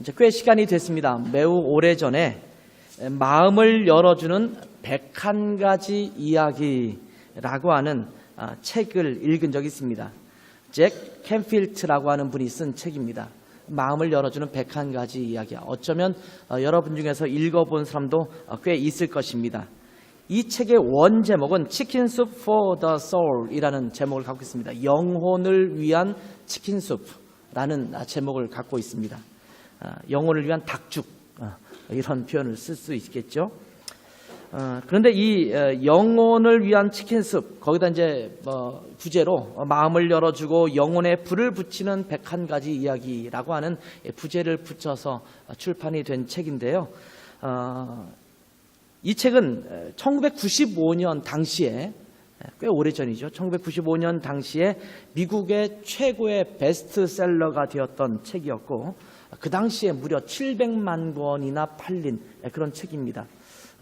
이제 꽤 시간이 됐습니다. 매우 오래전에 마음을 열어주는 101가지 이야기라고 하는 책을 읽은 적이 있습니다. 잭 캔필트라고 하는 분이 쓴 책입니다. 마음을 열어주는 101가지 이야기. 어쩌면 여러분 중에서 읽어본 사람도 꽤 있을 것입니다. 이 책의 원 제목은 치킨 수프 for the soul 이라는 제목을 갖고 있습니다. 영혼을 위한 치킨 수프라는 제목을 갖고 있습니다. 영혼을 위한 닭죽 이런 표현을 쓸 수 있겠죠. 그런데 이 영혼을 위한 치킨 수프 거기다 이제 부제로 마음을 열어주고 영혼에 불을 붙이는 101가지 이야기라고 하는 부제를 붙여서 출판이 된 책인데요. 이 책은 1995년 당시에 꽤 오래전이죠. 1995년 당시에 미국의 최고의 베스트셀러가 되었던 책이었고 그 당시에 무려 700만 권이나 팔린 그런 책입니다.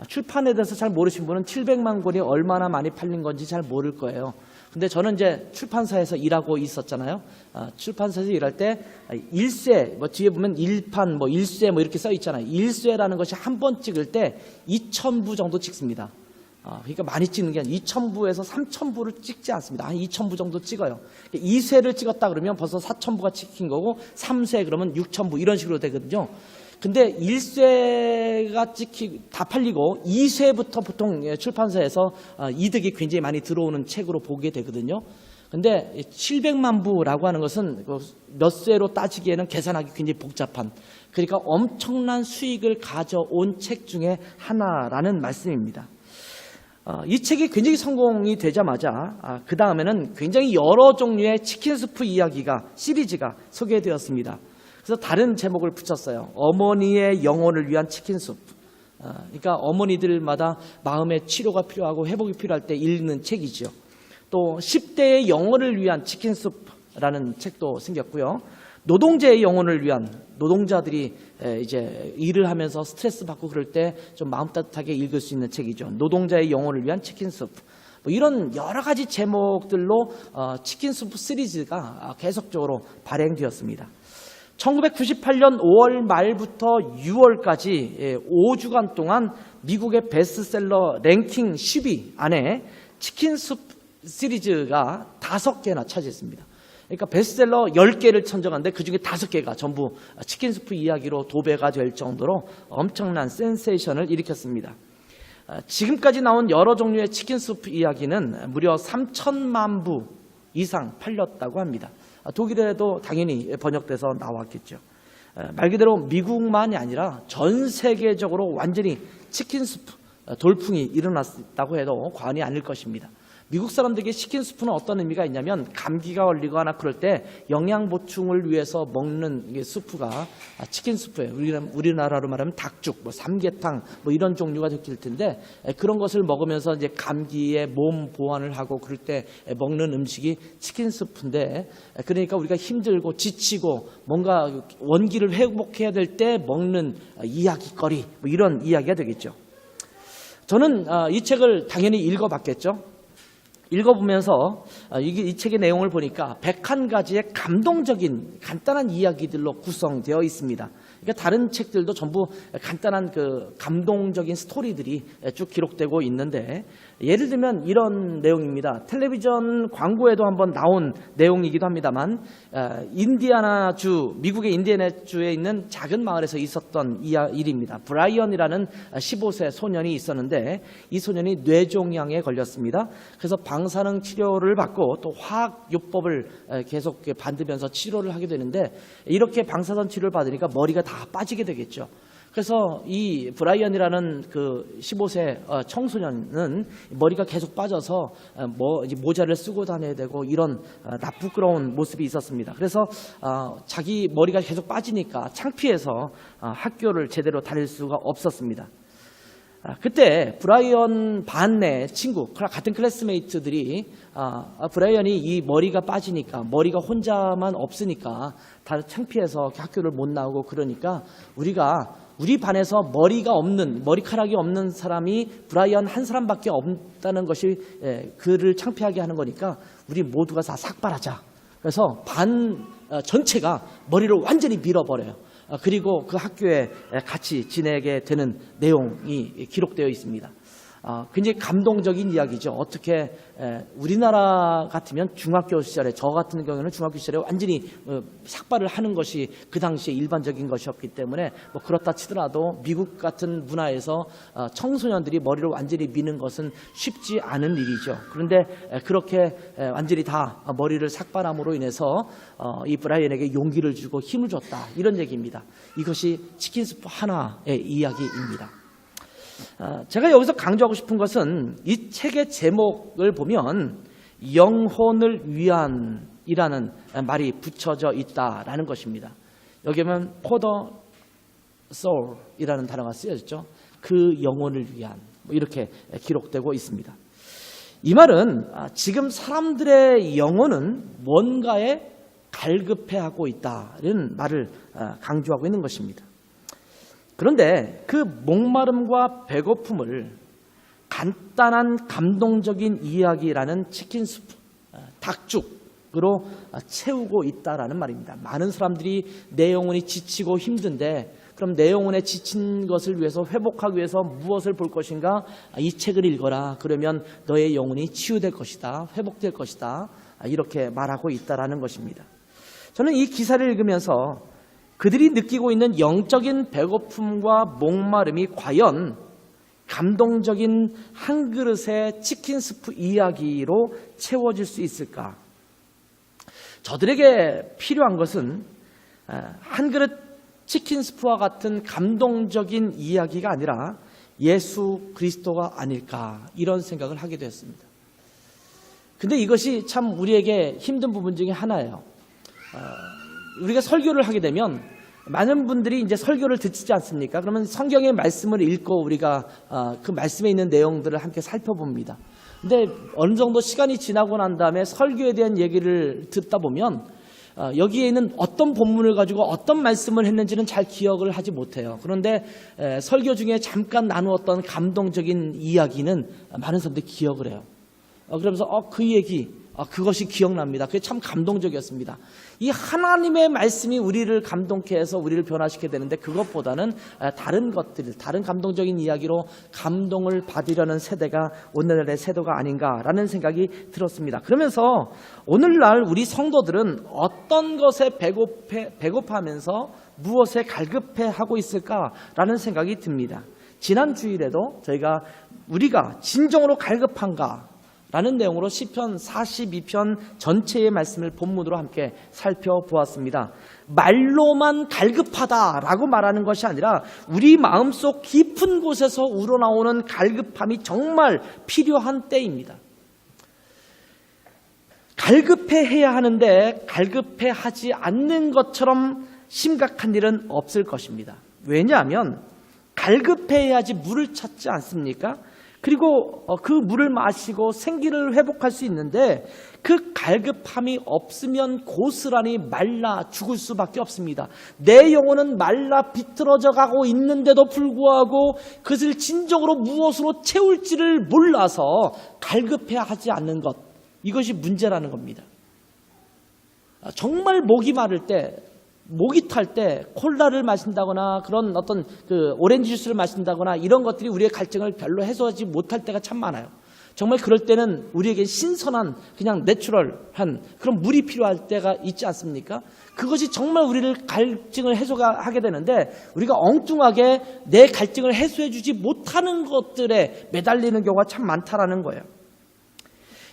출판에 대해서 잘 모르신 분은 700만 권이 얼마나 많이 팔린 건지 잘 모를 거예요. 근데 저는 이제 출판사에서 일하고 있었잖아요. 출판사에서 일할 때 일쇄, 뒤에 보면 일판, 일쇄 이렇게 써 있잖아요. 일쇄라는 것이 한 번 찍을 때 2,000부 정도 찍습니다. 그러니까 많이 찍는 게 아니라 2,000부에서 3,000부를 찍지 않습니다. 한 2,000부 정도 찍어요. 2쇄를 찍었다 그러면 벌써 4,000부가 찍힌 거고 3쇄 그러면 6,000부 이런 식으로 되거든요. 근데 1쇄가 다 팔리고 2쇄부터 보통 출판사에서 이득이 굉장히 많이 들어오는 책으로 보게 되거든요. 근데 700만 부라고 하는 것은 몇 쇄로 따지기에는 계산하기 굉장히 복잡한, 그러니까 엄청난 수익을 가져온 책 중에 하나라는 말씀입니다. 이 책이 굉장히 성공이 되자마자 그 다음에는 굉장히 여러 종류의 치킨 수프 이야기가 시리즈가 소개되었습니다. 그래서 다른 제목을 붙였어요. 어머니의 영혼을 위한 치킨 수프. 그러니까 어머니들마다 마음의 치료가 필요하고 회복이 필요할 때 읽는 책이죠. 또 10대의 영혼을 위한 치킨 수프라는 책도 생겼고요. 노동자의 영혼을 위한, 노동자들이 이제 일을 하면서 스트레스 받고 그럴 때 좀 마음 따뜻하게 읽을 수 있는 책이죠. 노동자의 영혼을 위한 치킨 수프. 이런 여러 가지 제목들로 치킨 수프 시리즈가 계속적으로 발행되었습니다. 1998년 5월 말부터 6월까지 5주간 동안 미국의 베스트셀러 랭킹 10위 안에 치킨 수프 시리즈가 5개나 차지했습니다. 그러니까 베스트셀러 10개를 선정하는데 그중에 5개가 전부 치킨 수프 이야기로 도배가 될 정도로 엄청난 센세이션을 일으켰습니다. 지금까지 나온 여러 종류의 치킨 수프 이야기는 무려 3천만 부 이상 팔렸다고 합니다. 독일에도 당연히 번역돼서 나왔겠죠. 말 그대로 미국만이 아니라 전 세계적으로 완전히 치킨 수프 돌풍이 일어났다고 해도 과언이 아닐 것입니다. 미국 사람들에게 치킨 수프는 어떤 의미가 있냐면 감기가 걸리거나 그럴 때 영양 보충을 위해서 먹는 수프가 치킨 수프예요. 우리나라로 말하면 닭죽, 삼계탕 이런 종류가 적힐 텐데 그런 것을 먹으면서 이제 감기에 몸 보완을 하고 그럴 때 먹는 음식이 치킨 수프인데, 그러니까 우리가 힘들고 지치고 뭔가 원기를 회복해야 될 때 먹는 이야기거리 이런 이야기가 되겠죠. 저는 이 책을 당연히 읽어봤겠죠. 읽어보면서 이 책의 내용을 보니까 101가지의 감동적인 간단한 이야기들로 구성되어 있습니다. 그러니까 다른 책들도 전부 간단한 그 감동적인 스토리들이 쭉 기록되고 있는데, 예를 들면 이런 내용입니다. 텔레비전 광고에도 한번 나온 내용이기도 합니다만, 미국의 인디애나주에 있는 작은 마을에서 있었던 일입니다. 브라이언이라는 15세 소년이 있었는데 이 소년이 뇌종양에 걸렸습니다. 그래서 방사능 치료를 받고 또 화학요법을 계속 받으면서 치료를 하게 되는데, 이렇게 방사선 치료를 받으니까 머리가 다 빠지게 되겠죠. 그래서 이 브라이언이라는 그 15세 청소년은 머리가 계속 빠져서 모자를 쓰고 다녀야 되고 이런 나쁘끄러운 모습이 있었습니다. 그래서 자기 머리가 계속 빠지니까 창피해서 학교를 제대로 다닐 수가 없었습니다. 그때 브라이언 반내 친구, 같은 클래스메이트들이 브라이언이 이 머리가 빠지니까, 머리가 혼자만 없으니까 다 창피해서 학교를 못 나오고 그러니까 우리 반에서 머리카락이 없는 사람이 브라이언 한 사람밖에 없다는 것이 그를 창피하게 하는 거니까 우리 모두가 다 삭발하자. 그래서 반 전체가 머리를 완전히 밀어버려요. 그리고 그 학교에 같이 지내게 되는 내용이 기록되어 있습니다. 굉장히 감동적인 이야기죠. 어떻게 우리나라 같으면 중학교 시절에, 저 같은 경우는 중학교 시절에 완전히 삭발을 하는 것이 그 당시에 일반적인 것이었기 때문에 뭐 그렇다 치더라도 미국 같은 문화에서 청소년들이 머리를 완전히 미는 것은 쉽지 않은 일이죠. 그런데 그렇게 완전히 다 머리를 삭발함으로 인해서 이 브라이언에게 용기를 주고 힘을 줬다, 이런 얘기입니다. 이것이 치킨 스프 하나의 이야기입니다. 제가 여기서 강조하고 싶은 것은 이 책의 제목을 보면 영혼을 위한이라는 말이 붙여져 있다라는 것입니다. 여기 보면 for the soul이라는 단어가 쓰여졌죠. 그 영혼을 위한, 이렇게 기록되고 있습니다. 이 말은 지금 사람들의 영혼은 뭔가에 갈급해하고 있다는 말을 강조하고 있는 것입니다. 그런데 그 목마름과 배고픔을 간단한 감동적인 이야기라는 치킨 스프, 닭죽으로 채우고 있다라는 말입니다. 많은 사람들이 내 영혼이 지치고 힘든데, 그럼 내 영혼에 지친 것을 위해서, 회복하기 위해서 무엇을 볼 것인가? 이 책을 읽어라. 그러면 너의 영혼이 치유될 것이다, 회복될 것이다, 이렇게 말하고 있다라는 것입니다. 저는 이 기사를 읽으면서 그들이 느끼고 있는 영적인 배고픔과 목마름이 과연 감동적인 한 그릇의 치킨 스프 이야기로 채워질 수 있을까? 저들에게 필요한 것은 한 그릇 치킨 스프와 같은 감동적인 이야기가 아니라 예수 그리스도가 아닐까, 이런 생각을 하게 되었습니다. 근데 이것이 참 우리에게 힘든 부분 중에 하나예요. 우리가 설교를 하게 되면 많은 분들이 이제 설교를 듣지 않습니까? 그러면 성경의 말씀을 읽고 우리가 그 말씀에 있는 내용들을 함께 살펴봅니다. 근데 어느 정도 시간이 지나고 난 다음에 설교에 대한 얘기를 듣다 보면 여기에 있는 어떤 본문을 가지고 어떤 말씀을 했는지는 잘 기억을 하지 못해요. 그런데 설교 중에 잠깐 나누었던 감동적인 이야기는 많은 사람들이 기억을 해요. 그러면서 그 얘기, 그것이 기억납니다. 그게 참 감동적이었습니다. 이 하나님의 말씀이 우리를 감동케 해서 우리를 변화시켜야 되는데, 그것보다는 다른 것들, 다른 감동적인 이야기로 감동을 받으려는 세대가 오늘날의 세대가 아닌가라는 생각이 들었습니다. 그러면서 오늘날 우리 성도들은 어떤 것에 배고파하면서 무엇에 갈급해하고 있을까라는 생각이 듭니다. 지난 주일에도 우리가 진정으로 갈급한가? 라는 내용으로 시편 42편 전체의 말씀을 본문으로 함께 살펴보았습니다. 말로만 갈급하다라고 말하는 것이 아니라 우리 마음속 깊은 곳에서 우러나오는 갈급함이 정말 필요한 때입니다. 갈급해해야 하는데 갈급해하지 않는 것처럼 심각한 일은 없을 것입니다. 왜냐하면 갈급해야지 물을 찾지 않습니까? 그리고 그 물을 마시고 생기를 회복할 수 있는데, 그 갈급함이 없으면 고스란히 말라 죽을 수밖에 없습니다. 내 영혼은 말라 비틀어져 가고 있는데도 불구하고 그것을 진정으로 무엇으로 채울지를 몰라서 갈급해하지 않는 것, 이것이 문제라는 겁니다. 정말 목이 마를 때, 목이 탈 때 콜라를 마신다거나 그런 어떤 오렌지 주스를 마신다거나 이런 것들이 우리의 갈증을 별로 해소하지 못할 때가 참 많아요. 정말 그럴 때는 우리에게 신선한, 그냥 내추럴한 그런 물이 필요할 때가 있지 않습니까? 그것이 정말 우리를 갈증을 해소하게 되는데, 우리가 엉뚱하게 내 갈증을 해소해 주지 못하는 것들에 매달리는 경우가 참 많다라는 거예요.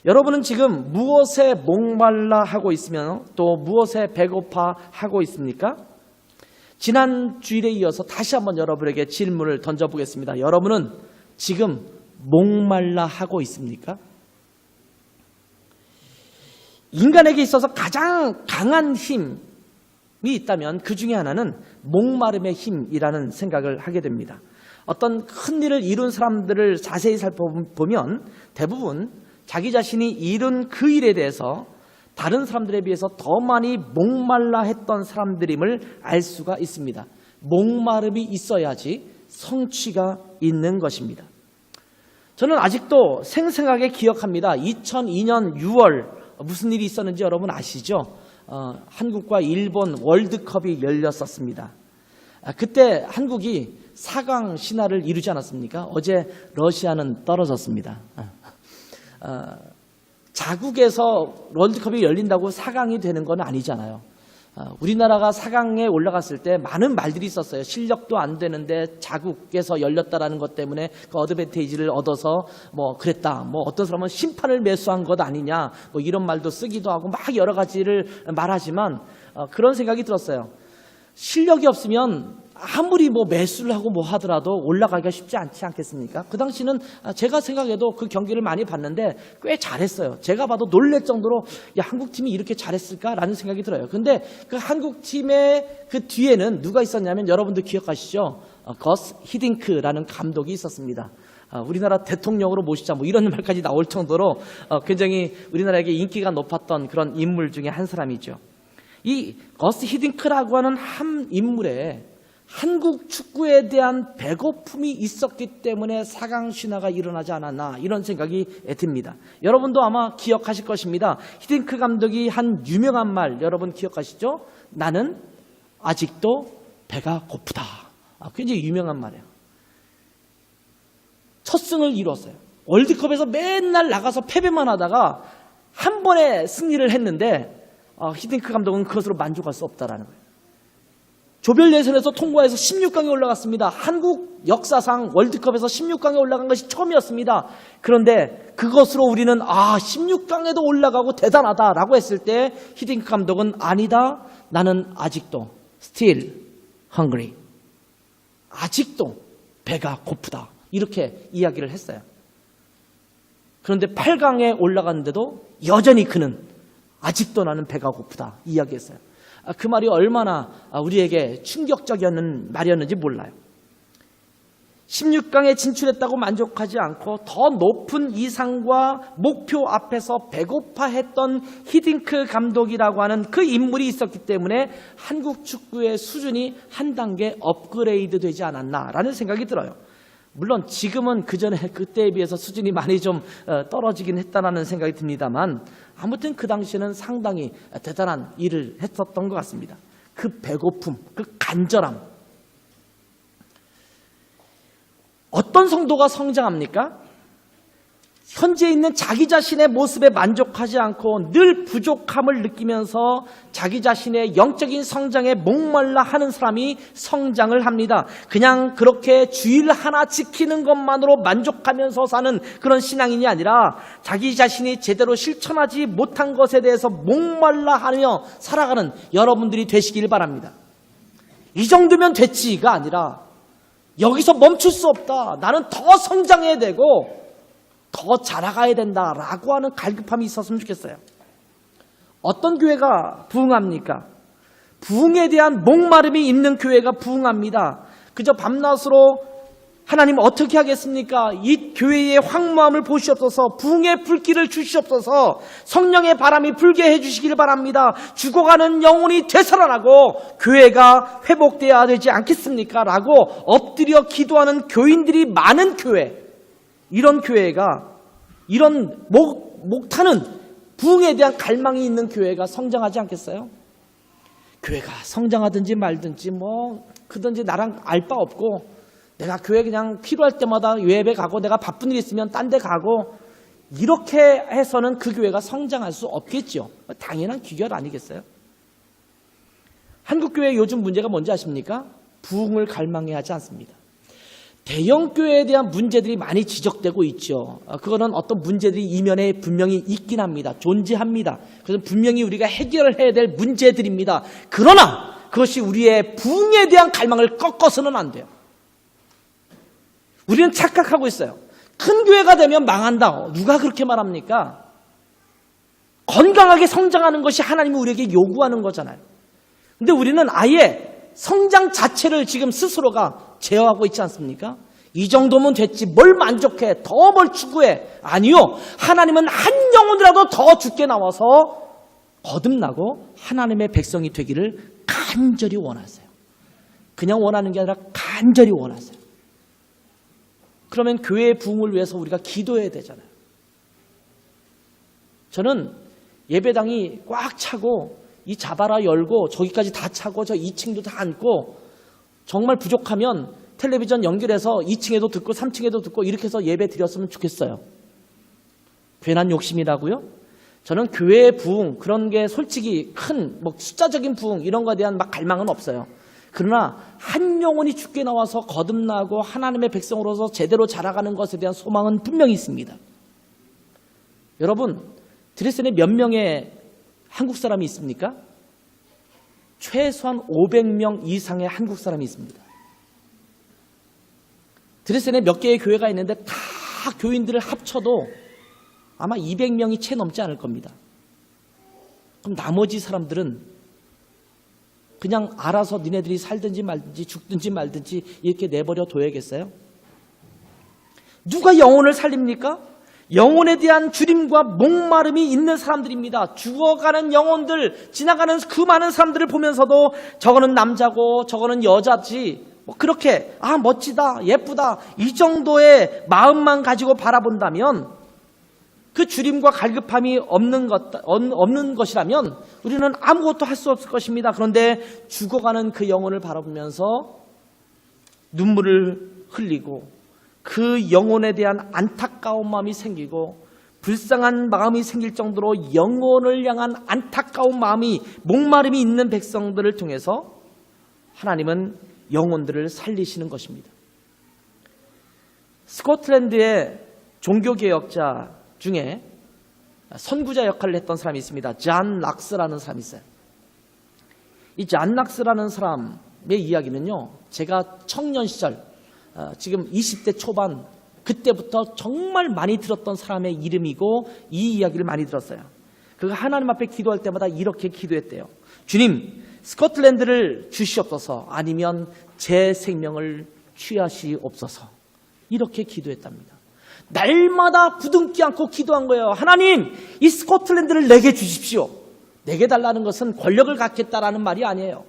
여러분은 지금 무엇에 목말라 하고 있으면 또 무엇에 배고파 하고 있습니까? 지난 주일에 이어서 다시 한번 여러분에게 질문을 던져보겠습니다. 여러분은 지금 목말라 하고 있습니까? 인간에게 있어서 가장 강한 힘이 있다면 그 중에 하나는 목마름의 힘이라는 생각을 하게 됩니다. 어떤 큰 일을 이룬 사람들을 자세히 살펴보면 대부분 자기 자신이 이룬 그 일에 대해서 다른 사람들에 비해서 더 많이 목말라 했던 사람들임을 알 수가 있습니다. 목마름이 있어야지 성취가 있는 것입니다. 저는 아직도 생생하게 기억합니다. 2002년 6월 무슨 일이 있었는지 여러분 아시죠? 한국과 일본 월드컵이 열렸었습니다. 그때 한국이 4강 신화를 이루지 않았습니까? 어제 러시아는 떨어졌습니다. 자국에서 월드컵이 열린다고 4강이 되는 건 아니잖아요. 우리나라가 4강에 올라갔을 때 많은 말들이 있었어요. 실력도 안 되는데 자국에서 열렸다라는 것 때문에 그 어드밴테이지를 얻어서 뭐 그랬다. 뭐 어떤 사람은 심판을 매수한 것 아니냐. 뭐 이런 말도 쓰기도 하고 막 여러 가지를 말하지만 그런 생각이 들었어요. 실력이 없으면 아무리 뭐 매수를 하고 뭐 하더라도 올라가기가 쉽지 않지 않겠습니까? 그 당시는 제가 생각해도 그 경기를 많이 봤는데 꽤 잘했어요. 제가 봐도 놀랄 정도로 야, 한국팀이 이렇게 잘했을까라는 생각이 들어요. 근데 그 한국팀의 그 뒤에는 누가 있었냐면 여러분들 기억하시죠? 거스 히딩크라는 감독이 있었습니다. 우리나라 대통령으로 모시자 뭐 이런 말까지 나올 정도로 굉장히 우리나라에게 인기가 높았던 그런 인물 중에 한 사람이죠. 이 거스 히딩크라고 하는 한 인물에 한국 축구에 대한 배고픔이 있었기 때문에 4강 신화가 일어나지 않았나 이런 생각이 듭니다. 여러분도 아마 기억하실 것입니다. 히딩크 감독이 한 유명한 말 여러분 기억하시죠? 나는 아직도 배가 고프다. 굉장히 유명한 말이에요. 첫 승을 이뤘어요. 월드컵에서 맨날 나가서 패배만 하다가 한 번에 승리를 했는데 히딩크 감독은 그것으로 만족할 수 없다라는 거예요. 조별 예선에서 통과해서 16강에 올라갔습니다. 한국 역사상 월드컵에서 16강에 올라간 것이 처음이었습니다. 그런데 그것으로 우리는 16강에도 올라가고 대단하다라고 했을 때 히딩크 감독은 아니다. 나는 아직도 still hungry. 아직도 배가 고프다. 이렇게 이야기를 했어요. 그런데 8강에 올라갔는데도 여전히 그는 아직도 나는 배가 고프다. 이야기했어요. 그 말이 얼마나 우리에게 충격적이었는 말이었는지 몰라요. 16강에 진출했다고 만족하지 않고 더 높은 이상과 목표 앞에서 배고파했던 히딩크 감독이라고 하는 그 인물이 있었기 때문에 한국 축구의 수준이 한 단계 업그레이드 되지 않았나라는 생각이 들어요. 물론 지금은 그전에 그때에 비해서 수준이 많이 좀 떨어지긴 했다는 생각이 듭니다만 아무튼 그 당시에는 상당히 대단한 일을 했었던 것 같습니다. 그 배고픔, 그 간절함. 어떤 성도가 성장합니까? 현재 있는 자기 자신의 모습에 만족하지 않고 늘 부족함을 느끼면서 자기 자신의 영적인 성장에 목말라 하는 사람이 성장을 합니다. 그냥 그렇게 주일 하나 지키는 것만으로 만족하면서 사는 그런 신앙인이 아니라 자기 자신이 제대로 실천하지 못한 것에 대해서 목말라 하며 살아가는 여러분들이 되시길 바랍니다. 이 정도면 됐지가 아니라 여기서 멈출 수 없다. 나는 더 성장해야 되고 더 자라가야 된다라고 하는 갈급함이 있었으면 좋겠어요. 어떤 교회가 부흥합니까? 부흥에 대한 목마름이 있는 교회가 부흥합니다. 그저 밤낮으로 하나님 어떻게 하겠습니까? 이 교회의 황무함을 보시옵소서. 부흥의 불길을 주시옵소서. 성령의 바람이 불게 해주시길 바랍니다. 죽어가는 영혼이 되살아나고 교회가 회복되어야 되지 않겠습니까? 라고 엎드려 기도하는 교인들이 많은 교회, 이런 교회가, 이런 목타는 부흥에 대한 갈망이 있는 교회가 성장하지 않겠어요? 교회가 성장하든지 말든지 뭐 그든지 나랑 알 바 없고 내가 교회 그냥 필요할 때마다 예배 가고 내가 바쁜 일 있으면 딴 데 가고 이렇게 해서는 그 교회가 성장할 수 없겠죠. 당연한 귀결 아니겠어요? 한국교회의 요즘 문제가 뭔지 아십니까? 부흥을 갈망해야 하지 않습니다. 대형 교회에 대한 문제들이 많이 지적되고 있죠. 그거는 어떤 문제들이 이면에 분명히 있긴 합니다. 존재합니다. 그래서 분명히 우리가 해결을 해야 될 문제들입니다. 그러나 그것이 우리의 부흥에 대한 갈망을 꺾어서는 안 돼요. 우리는 착각하고 있어요. 큰 교회가 되면 망한다. 누가 그렇게 말합니까? 건강하게 성장하는 것이 하나님이 우리에게 요구하는 거잖아요. 근데 우리는 아예 성장 자체를 지금 스스로가 제어하고 있지 않습니까? 이 정도면 됐지. 뭘 만족해? 더 뭘 추구해? 아니요. 하나님은 한 영혼이라도 더 죽게 나와서 거듭나고 하나님의 백성이 되기를 간절히 원하세요. 그냥 원하는 게 아니라 간절히 원하세요. 그러면 교회의 부흥을 위해서 우리가 기도해야 되잖아요. 저는 예배당이 꽉 차고 이 자바라 열고 저기까지 다 차고 저 2층도 다 앉고 정말 부족하면 텔레비전 연결해서 2층에도 듣고 3층에도 듣고 이렇게 해서 예배 드렸으면 좋겠어요. 괜한 욕심이라고요? 저는 교회의 부흥, 그런 게 솔직히 큰 숫자적인 부흥 이런 거에 대한 갈망은 없어요. 그러나 한 영혼이 죽게 나와서 거듭나고 하나님의 백성으로서 제대로 자라가는 것에 대한 소망은 분명히 있습니다. 여러분, 드레스덴에 몇 명의 한국 사람이 있습니까? 최소한 500명 이상의 한국 사람이 있습니다. 드레스덴에 몇 개의 교회가 있는데 다 교인들을 합쳐도 아마 200명이 채 넘지 않을 겁니다. 그럼 나머지 사람들은 그냥 알아서 니네들이 살든지 말든지 죽든지 말든지 이렇게 내버려 둬야겠어요? 누가 영혼을 살립니까? 영혼에 대한 주림과 목마름이 있는 사람들입니다. 죽어가는 영혼들, 지나가는 그 많은 사람들을 보면서도 저거는 남자고 저거는 여자지, 그렇게 멋지다, 예쁘다 이 정도의 마음만 가지고 바라본다면, 그 주림과 갈급함이 없는 것이라면 우리는 아무것도 할 수 없을 것입니다. 그런데 죽어가는 그 영혼을 바라보면서 눈물을 흘리고 그 영혼에 대한 안타까운 마음이 생기고 불쌍한 마음이 생길 정도로 영혼을 향한 안타까운 마음이, 목마름이 있는 백성들을 통해서 하나님은 영혼들을 살리시는 것입니다. 스코틀랜드의 종교개혁자 중에 선구자 역할을 했던 사람이 있습니다. 잔 락스라는 사람이 있어요. 이 잔 락스라는 사람의 이야기는요, 제가 청년 시절, 지금 20대 초반, 그때부터 정말 많이 들었던 사람의 이름이고 이 이야기를 많이 들었어요. 그가 하나님 앞에 기도할 때마다 이렇게 기도했대요. 주님, 스코틀랜드를 주시옵소서, 아니면 제 생명을 취하시옵소서. 이렇게 기도했답니다. 날마다 부둥키 않고 기도한 거예요. 하나님, 이 스코틀랜드를 내게 주십시오. 내게 달라는 것은 권력을 갖겠다라는 말이 아니에요.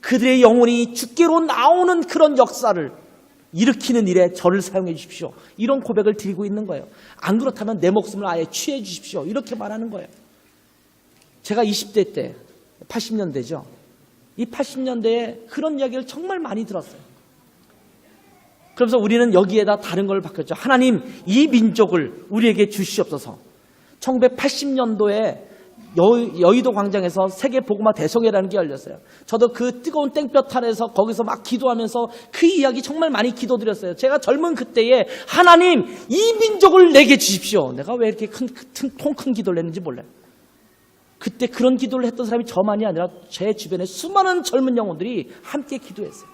그들의 영혼이 주께로 나오는 그런 역사를 일으키는 일에 저를 사용해 주십시오. 이런 고백을 드리고 있는 거예요. 안 그렇다면 내 목숨을 아예 취해 주십시오. 이렇게 말하는 거예요. 제가 20대 때, 80년대죠. 이 80년대에 그런 이야기를 정말 많이 들었어요. 그러면서 우리는 여기에다 다른 걸 바꿨죠. 하나님, 이 민족을 우리에게 주시옵소서. 1980년도에 여의도 광장에서 세계복음화 대성회라는 게 열렸어요. 저도 그 뜨거운 땡볕 아래서 거기서 막 기도하면서 그 이야기 정말 많이 기도드렸어요. 제가 젊은 그때에 하나님, 이 민족을 내게 주십시오. 내가 왜 이렇게 통 큰 기도를 했는지 몰라요. 그때 그런 기도를 했던 사람이 저만이 아니라 제 주변에 수많은 젊은 영혼들이 함께 기도했어요.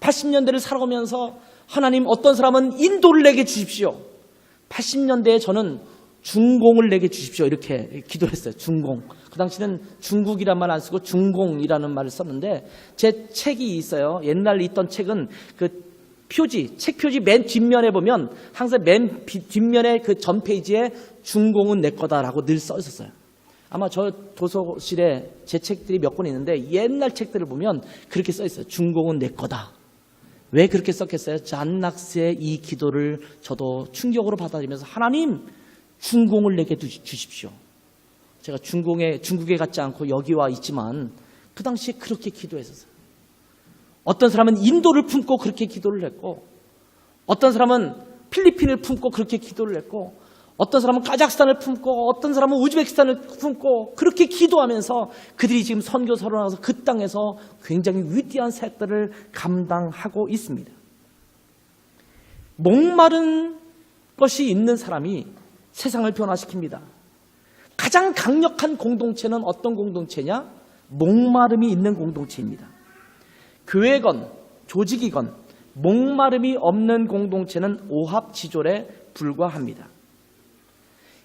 80년대를 살아오면서 하나님, 어떤 사람은 인도를 내게 주십시오. 80년대에 저는 중공을 내게 주십시오. 이렇게 기도했어요. 중공. 그 당시는 중국이란 말 안 쓰고 중공이라는 말을 썼는데, 제 책이 있어요. 옛날 있던 책은 그 표지, 책 표지 맨 뒷면에 보면 항상 맨 뒷면에 그 전 페이지에 중공은 내 거다라고 늘 써 있었어요. 아마 저 도서실에 제 책들이 몇 권 있는데 옛날 책들을 보면 그렇게 써 있어요. 중공은 내 거다. 왜 그렇게 썼겠어요? 잔 락스의 이 기도를 저도 충격으로 받아들이면서 하나님, 중공을 내게 주십시오. 제가 중국에 갔지 않고 여기 와 있지만 그 당시에 그렇게 기도했었어요. 어떤 사람은 인도를 품고 그렇게 기도를 했고, 어떤 사람은 필리핀을 품고 그렇게 기도를 했고, 어떤 사람은 카자흐스탄을 품고, 어떤 사람은 우즈베키스탄을 품고 그렇게 기도하면서 그들이 지금 선교사로 나가서 그 땅에서 굉장히 위대한 사역들을 감당하고 있습니다. 목마른 것이 있는 사람이 세상을 변화시킵니다. 가장 강력한 공동체는 어떤 공동체냐? 목마름이 있는 공동체입니다. 교회건 조직이건 목마름이 없는 공동체는 오합지졸에 불과합니다.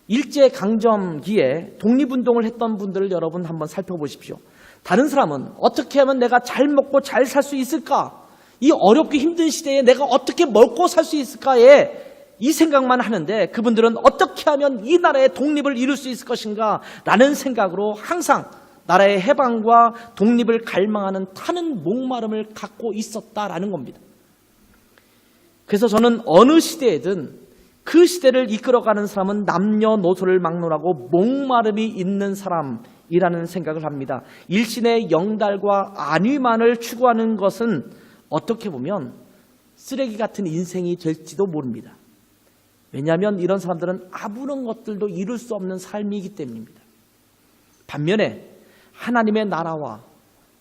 일제강점기에 독립운동을 했던 분들을 여러분 한번 살펴보십시오. 다른 사람은 어떻게 하면 내가 잘 먹고 잘 살 수 있을까? 이 어렵고 힘든 시대에 내가 어떻게 먹고 살 수 있을까에 이 생각만 하는데, 그분들은 어떻게 하면 이 나라의 독립을 이룰 수 있을 것인가 라는 생각으로 항상 나라의 해방과 독립을 갈망하는 타는 목마름을 갖고 있었다라는 겁니다. 그래서 저는 어느 시대에든 그 시대를 이끌어가는 사람은 남녀노소를 막론하고 목마름이 있는 사람이 이라는 생각을 합니다. 일신의 영달과 안위만을 추구하는 것은 어떻게 보면 쓰레기 같은 인생이 될지도 모릅니다. 왜냐하면 이런 사람들은 아무런 것들도 이룰 수 없는 삶이기 때문입니다. 반면에 하나님의 나라와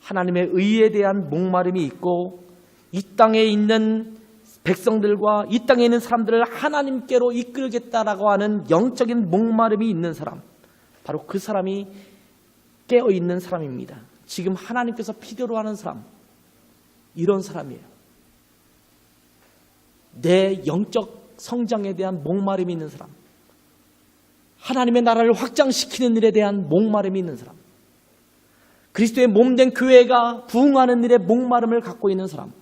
하나님의 의에 대한 목마름이 있고 이 땅에 있는 백성들과 이 땅에 있는 사람들을 하나님께로 이끌겠다라고 하는 영적인 목마름이 있는 사람, 바로 그 사람이 깨어있는 사람입니다. 지금 하나님께서 필요로 하는 사람, 이런 사람이에요. 내 영적 성장에 대한 목마름이 있는 사람, 하나님의 나라를 확장시키는 일에 대한 목마름이 있는 사람, 그리스도의 몸된 교회가 부흥하는 일에 목마름을 갖고 있는 사람,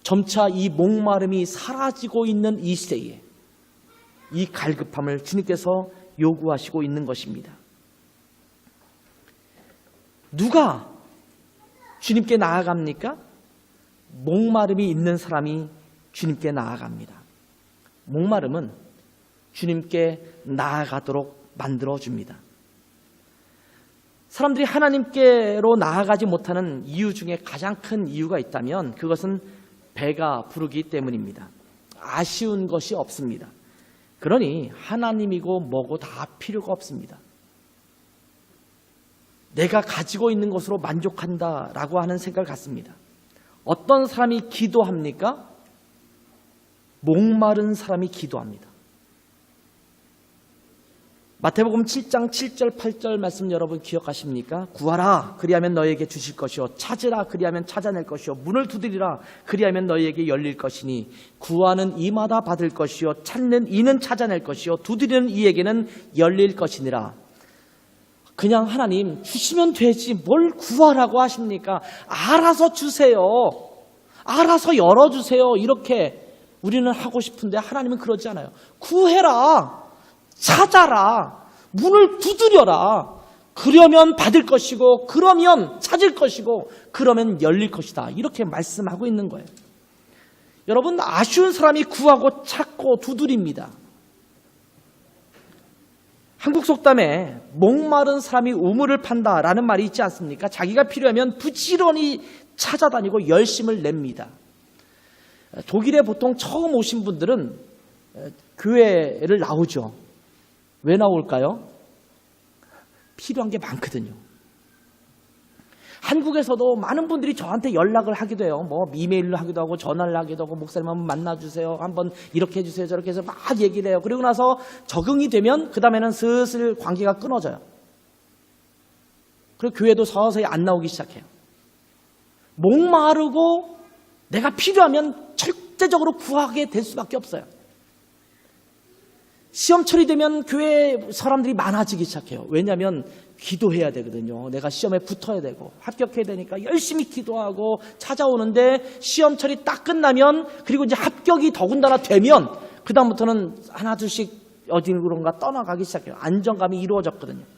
점차 이 목마름이 사라지고 있는 이 시대에 이 갈급함을 주님께서 요구하시고 있는 것입니다. 누가 주님께 나아갑니까? 목마름이 있는 사람이 주님께 나아갑니다. 목마름은 주님께 나아가도록 만들어줍니다. 사람들이 하나님께로 나아가지 못하는 이유 중에 가장 큰 이유가 있다면 그것은 배가 부르기 때문입니다. 아쉬운 것이 없습니다. 그러니 하나님이고 뭐고 다 필요가 없습니다. 내가 가지고 있는 것으로 만족한다라고 하는 생각을 갖습니다. 어떤 사람이 기도합니까? 목마른 사람이 기도합니다. 마태복음 7장 7절 8절 말씀 여러분 기억하십니까? 구하라 그리하면 너희에게 주실 것이요 찾으라 그리하면 찾아낼 것이요 문을 두드리라 그리하면 너희에게 열릴 것이니 구하는 이마다 받을 것이요 찾는 이는 찾아낼 것이요 두드리는 이에게는 열릴 것이니라. 그냥 하나님 주시면 되지 뭘 구하라고 하십니까? 알아서 주세요. 알아서 열어주세요. 이렇게 우리는 하고 싶은데 하나님은 그러지 않아요. 구해라. 찾아라. 문을 두드려라. 그러면 받을 것이고 그러면 찾을 것이고 그러면 열릴 것이다. 이렇게 말씀하고 있는 거예요. 여러분, 아쉬운 사람이 구하고 찾고 두드립니다. 한국 속담에 목마른 사람이 우물을 판다라는 말이 있지 않습니까? 자기가 필요하면 부지런히 찾아다니고 열심을 냅니다. 독일에 보통 처음 오신 분들은 교회를 나오죠. 왜 나올까요? 필요한 게 많거든요. 한국에서도 많은 분들이 저한테 연락을 하기도 해요. 뭐 이메일로 하기도 하고 전화를 하기도 하고 목사님 한번 만나주세요. 한번 이렇게 해주세요. 저렇게 해서 막 얘기를 해요. 그리고 나서 적응이 되면 그 다음에는 슬슬 관계가 끊어져요. 그리고 교회도 서서히 안 나오기 시작해요. 목마르고 내가 필요하면 절대적으로 구하게 될 수밖에 없어요. 시험철이 되면 교회 사람들이 많아지기 시작해요. 왜냐하면 기도해야 되거든요. 내가 시험에 붙어야 되고 합격해야 되니까 열심히 기도하고 찾아오는데 시험철이 딱 끝나면 그리고 이제 합격이 더군다나 되면 그 다음부터는 하나 둘씩 어디론가 떠나가기 시작해요. 안정감이 이루어졌거든요.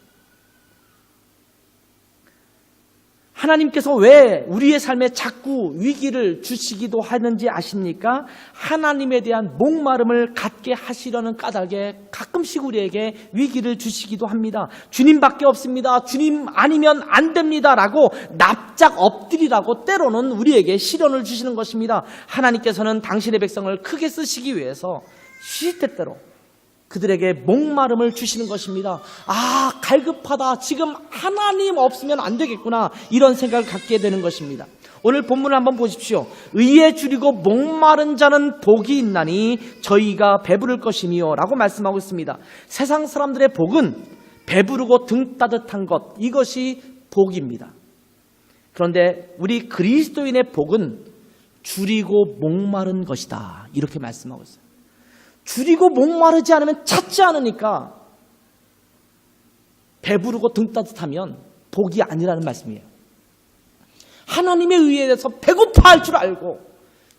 하나님께서 왜 우리의 삶에 자꾸 위기를 주시기도 하는지 아십니까? 하나님에 대한 목마름을 갖게 하시려는 까닭에 가끔씩 우리에게 위기를 주시기도 합니다. 주님밖에 없습니다. 주님 아니면 안 됩니다. 라고 납작 엎드리라고 때로는 우리에게 시련을 주시는 것입니다. 하나님께서는 당신의 백성을 크게 쓰시기 위해서 시시때때로 그들에게 목마름을 주시는 것입니다. 아, 갈급하다. 지금 하나님 없으면 안 되겠구나. 이런 생각을 갖게 되는 것입니다. 오늘 본문을 한번 보십시오. 의에 줄이고 목마른 자는 복이 있나니 저희가 배부를 것이며 라고 말씀하고 있습니다. 세상 사람들의 복은 배부르고 등 따뜻한 것, 이것이 복입니다. 그런데 우리 그리스도인의 복은 줄이고 목마른 것이다. 이렇게 말씀하고 있어요. 줄이고 목마르지 않으면 찾지 않으니까 배부르고 등 따뜻하면 복이 아니라는 말씀이에요. 하나님의 의에 대해서 배고파할 줄 알고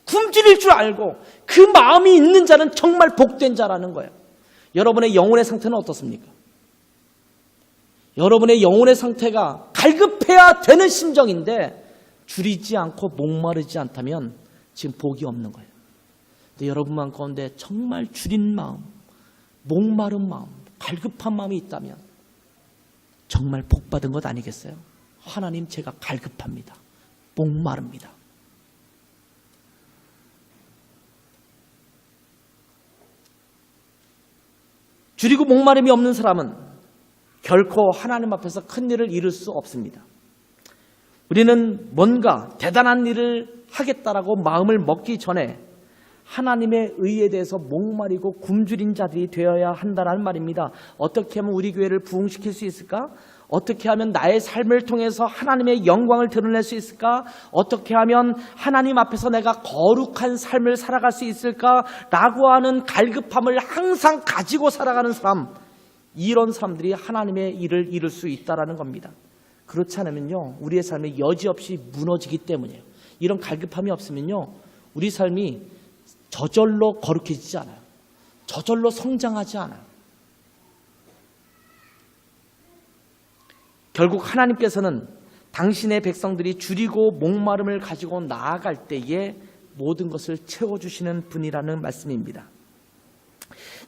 굶주릴 줄 알고 그 마음이 있는 자는 정말 복된 자라는 거예요. 여러분의 영혼의 상태는 어떻습니까? 여러분의 영혼의 상태가 갈급해야 되는 심정인데 줄이지 않고 목마르지 않다면 지금 복이 없는 거예요. 여러분 가운데 정말 줄인 마음, 목마른 마음, 갈급한 마음이 있다면 정말 복 받은 것 아니겠어요? 하나님, 제가 갈급합니다. 목마릅니다. 줄이고 목마름이 없는 사람은 결코 하나님 앞에서 큰 일을 이룰 수 없습니다. 우리는 뭔가 대단한 일을 하겠다라고 마음을 먹기 전에 하나님의 의에 대해서 목마르고 굶주린 자들이 되어야 한다는 말입니다. 어떻게 하면 우리 교회를 부흥시킬 수 있을까? 어떻게 하면 나의 삶을 통해서 하나님의 영광을 드러낼 수 있을까? 어떻게 하면 하나님 앞에서 내가 거룩한 삶을 살아갈 수 있을까? 라고 하는 갈급함을 항상 가지고 살아가는 사람, 이런 사람들이 하나님의 일을 이룰 수 있다는 겁니다. 그렇지 않으면요, 우리의 삶이 여지없이 무너지기 때문이에요. 이런 갈급함이 없으면요, 우리 삶이 저절로 거룩해지지 않아요. 저절로 성장하지 않아요. 결국 하나님께서는 당신의 백성들이 줄이고 목마름을 가지고 나아갈 때에 모든 것을 채워주시는 분이라는 말씀입니다.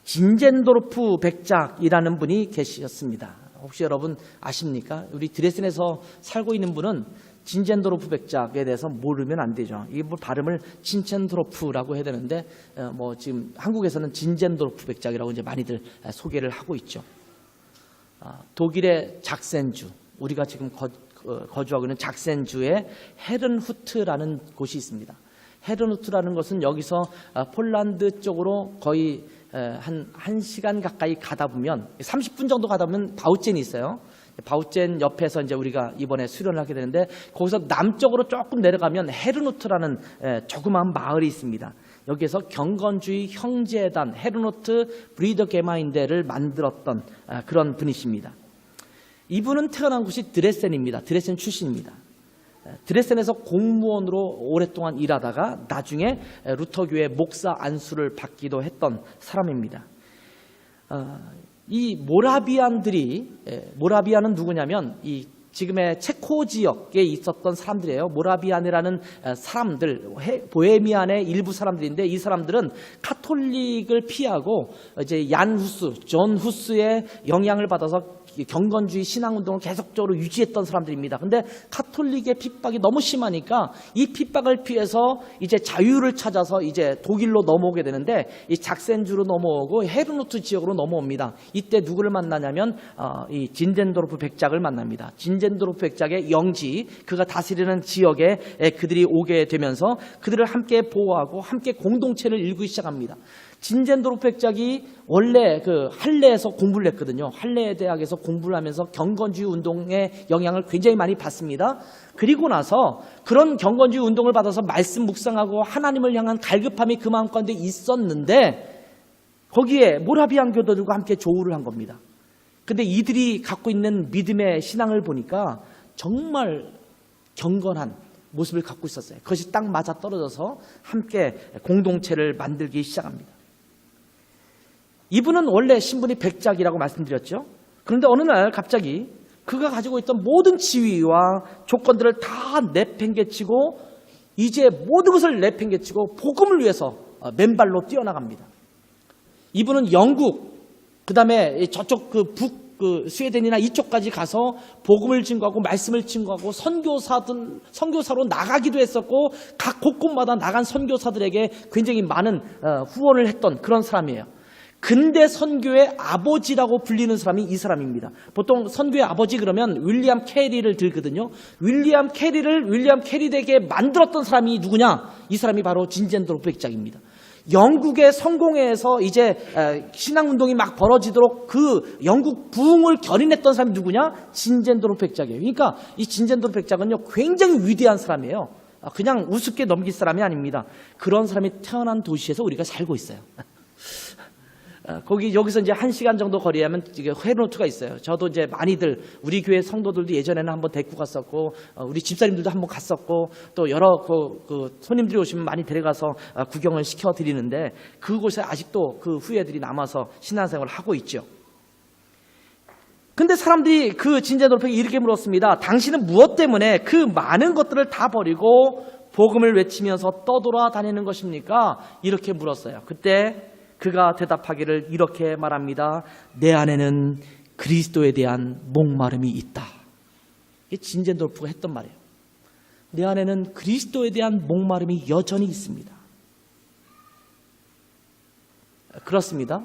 진젠도르프 백작이라는 분이 계셨습니다. 혹시 여러분 아십니까? 우리 드레스덴에서 살고 있는 분은 진젠도르프 백작에 대해서 모르면 안 되죠. 이게 뭐 발음을 친첸도르프라고 해야 되는데 지금 한국에서는 진젠도르프 백작이라고 이제 많이들 소개를 하고 있죠. 독일의 작센주, 우리가 지금 거주하고 있는 작센주의 헤른후트라는 곳이 있습니다. 헤른후트라는 것은 여기서 폴란드 쪽으로 거의 한 1시간 가까이 가다 보면 30분 정도 가다 보면 바우젠이 있어요. 바우젠 옆에서 이제 우리가 이번에 수련을 하게 되는데 거기서 남쪽으로 조금 내려가면 헤르누트라는 조그마한 마을이 있습니다. 여기에서 경건주의 형제단 헤르누트 브리더 게마인데를 만들었던 그런 분이십니다. 이분은 태어난 곳이 드레센입니다. 드레센 출신입니다. 드레센에서 공무원으로 오랫동안 일하다가 나중에 루터교회 목사 안수를 받기도 했던 사람입니다. 이 모라비안은 누구냐면 이 지금의 체코 지역에 있었던 사람들이에요. 모라비안이라는 사람들, 보헤미안의 일부 사람들인데 이 사람들은 카톨릭을 피하고 이제 존 후스의 영향을 받아서 경건주의 신앙운동을 계속적으로 유지했던 사람들입니다. 근데 카톨릭의 핍박이 너무 심하니까 이 핍박을 피해서 이제 자유를 찾아서 이제 독일로 넘어오게 되는데 이 작센주로 넘어오고 헤르누트 지역으로 넘어옵니다. 이때 누구를 만나냐면 이 진젠도르프 백작을 만납니다. 진젠도르프 백작의 영지, 그가 다스리는 지역에 그들이 오게 되면서 그들을 함께 보호하고 함께 공동체를 일구기 시작합니다. 진젠도르프 백작이 원래 그 할레에서 공부를 했거든요. 할레 대학에서 공부를 하면서 경건주의 운동의 영향을 굉장히 많이 받습니다. 그리고 나서 그런 경건주의 운동을 받아서 말씀 묵상하고 하나님을 향한 갈급함이 그 마음 가운데 있었는데 거기에 모라비안 교도들과 함께 조우를 한 겁니다. 근데 이들이 갖고 있는 믿음의 신앙을 보니까 정말 경건한 모습을 갖고 있었어요. 그것이 딱 맞아 떨어져서 함께 공동체를 만들기 시작합니다. 이분은 원래 신분이 백작이라고 말씀드렸죠. 그런데 어느 날 갑자기 그가 가지고 있던 모든 지위와 조건들을 다 내팽개치고 이제 모든 것을 내팽개치고 복음을 위해서 맨발로 뛰어나갑니다. 이분은 영국, 그 다음에 저쪽 스웨덴이나 이쪽까지 가서 복음을 증거하고 말씀을 증거하고 선교사로 나가기도 했었고 각 곳곳마다 나간 선교사들에게 굉장히 많은 후원을 했던 그런 사람이에요. 근대 선교의 아버지라고 불리는 사람이 이 사람입니다. 보통 선교의 아버지 그러면 윌리엄 캐리를 들거든요. 윌리엄 캐리에게 만들었던 사람이 누구냐? 이 사람이 바로 진젠도르프 백작입니다. 영국의 성공회에서 이제 신앙운동이 막 벌어지도록 그 영국 부흥을 견인했던 사람이 누구냐? 진젠도르프 백작이에요. 그러니까 이 진젠도르프 백작은요 굉장히 위대한 사람이에요. 그냥 우습게 넘길 사람이 아닙니다. 그런 사람이 태어난 도시에서 우리가 살고 있어요. 여기서 이제 1시간 정도 거리에 하면 헤르누트가 있어요. 저도 이제 많이들, 우리 교회 성도들도 예전에는 한번 데리고 갔었고, 우리 집사님들도 한번 갔었고, 또 여러 손님들이 오시면 많이 데려가서 구경을 시켜드리는데, 그곳에 아직도 그 후예들이 남아서 신앙생활을 하고 있죠. 근데 사람들이 그 진젠도르프에게 이렇게 물었습니다. 당신은 무엇 때문에 그 많은 것들을 다 버리고 복음을 외치면서 떠돌아다니는 것입니까? 이렇게 물었어요. 그때 그가 대답하기를 이렇게 말합니다. 내 안에는 그리스도에 대한 목마름이 있다. 이게 진젠도르프가 했던 말이에요. 내 안에는 그리스도에 대한 목마름이 여전히 있습니다. 그렇습니다.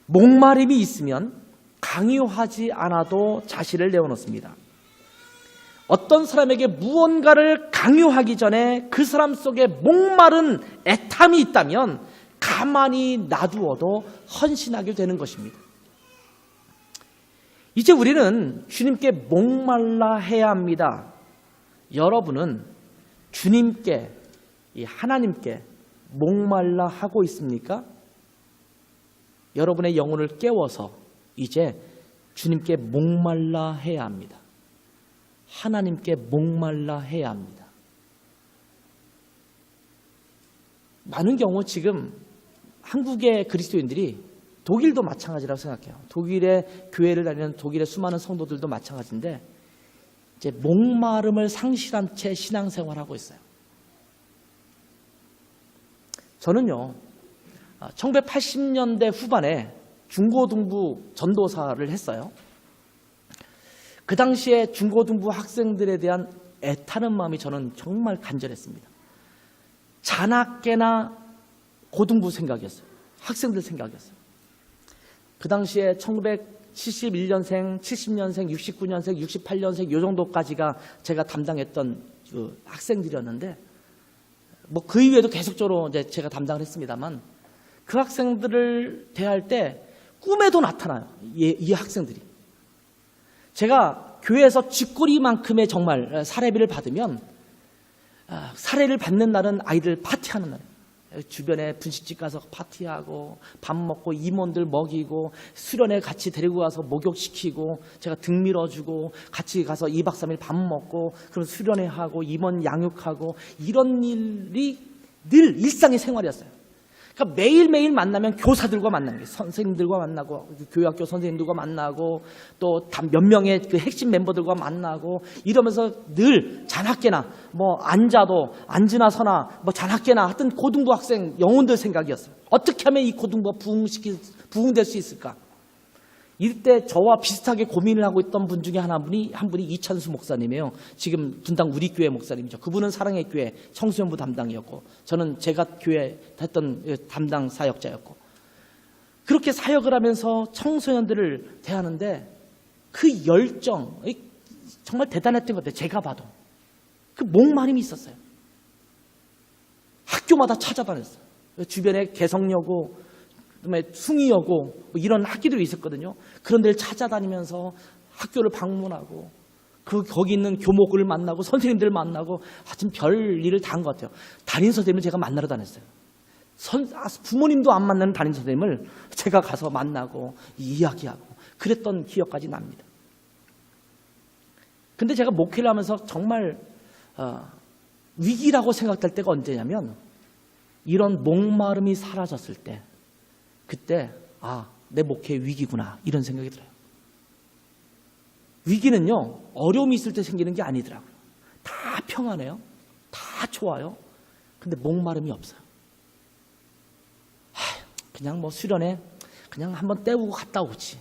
목마름이 있으면 강요하지 않아도 자신을 내어놓습니다. 어떤 사람에게 무언가를 강요하기 전에 그 사람 속에 목마른 애탐이 있다면 가만히 놔두어도 헌신하게 되는 것입니다. 이제 우리는 주님께 목말라 해야 합니다. 여러분은 주님께, 하나님께 목말라 하고 있습니까? 여러분의 영혼을 깨워서 이제 주님께 목말라 해야 합니다. 하나님께 목말라 해야 합니다. 많은 경우 지금 한국의 그리스도인들이 독일도 마찬가지라고 생각해요. 독일의 교회를 다니는 독일의 수많은 성도들도 마찬가지인데 이제 목마름을 상실한 채 신앙생활하고 있어요. 저는요, 1980년대 후반에 중고등부 전도사를 했어요. 그 당시에 중고등부 학생들에 대한 애타는 마음이 저는 정말 간절했습니다. 자나깨나 고등부 생각이었어요. 학생들 생각이었어요. 그 당시에 1971년생, 70년생, 69년생, 68년생 요 정도까지가 제가 담당했던 그 학생들이었는데 뭐 그 이외에도 계속적으로 이제 제가 담당을 했습니다만 그 학생들을 대할 때 꿈에도 나타나요. 이 학생들이. 제가 교회에서 쥐꼬리만큼의 정말 사례비를 받으면 사례를 받는 날은 아이들 파티하는 날이에요. 주변에 분식집 가서 파티하고 밥 먹고 임원들 먹이고 수련회 같이 데리고 가서 목욕시키고 제가 등 밀어주고 같이 가서 2박 3일 밥 먹고 그럼 수련회하고 임원 양육하고 이런 일이 늘 일상의 생활이었어요. 그러니까 매일매일 만나면 교사들과 만나는 게 선생님들과 만나고 교육학교 선생님들과 만나고 또 몇 명의 그 핵심 멤버들과 만나고 이러면서 늘 자나깨나 뭐 앉아도 앉으나 서나 뭐 자나깨나 하여튼 고등부 학생 영혼들 생각이었어요. 어떻게 하면 이 고등부가 부흥될 수 있을까? 이때 저와 비슷하게 고민을 하고 있던 분 중에 한 분이 이찬수 목사님이에요. 지금 분당 우리 교회 목사님이죠. 그분은 사랑의 교회 청소년부 담당이었고 저는 제가 교회 했던 담당 사역자였고 그렇게 사역을 하면서 청소년들을 대하는데 그 열정 정말 대단했던 것 같아요. 제가 봐도 그 목마름이 있었어요. 학교마다 찾아다녔어요. 주변에 개성여고 그다음에 숭이여고 뭐 이런 학기들이 있었거든요. 그런 데를 찾아다니면서 학교를 방문하고 거기 있는 교목을 만나고 선생님들 만나고 하여튼 별 일을 다 한 것 같아요. 담임 선생님을 제가 만나러 다녔어요. 부모님도 안 만나는 담임 선생님을 제가 가서 만나고 이야기하고 그랬던 기억까지 납니다. 근데 제가 목회를 하면서 정말 위기라고 생각될 때가 언제냐면 이런 목마름이 사라졌을 때 그때 내 목회 위기구나 이런 생각이 들어요. 위기는요 어려움이 있을 때 생기는 게 아니더라고요. 다 평안해요. 다 좋아요. 근데 목마름이 없어요. 그냥 뭐 수련회 그냥 한번 때우고 갔다 오지.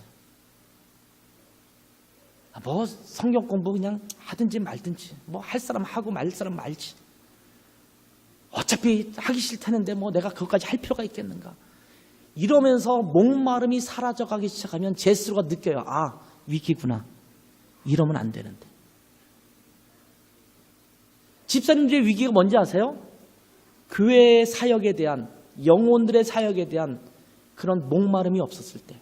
뭐 성경 공부 그냥 하든지 말든지 뭐 할 사람 하고 말 사람 말지. 어차피 하기 싫다는데 뭐 내가 그것까지 할 필요가 있겠는가. 이러면서 목마름이 사라져가기 시작하면 제 스스로가 느껴요. 위기구나. 이러면 안 되는데. 집사님들의 위기가 뭔지 아세요? 교회의 사역에 대한 영혼들의 사역에 대한 그런 목마름이 없었을 때.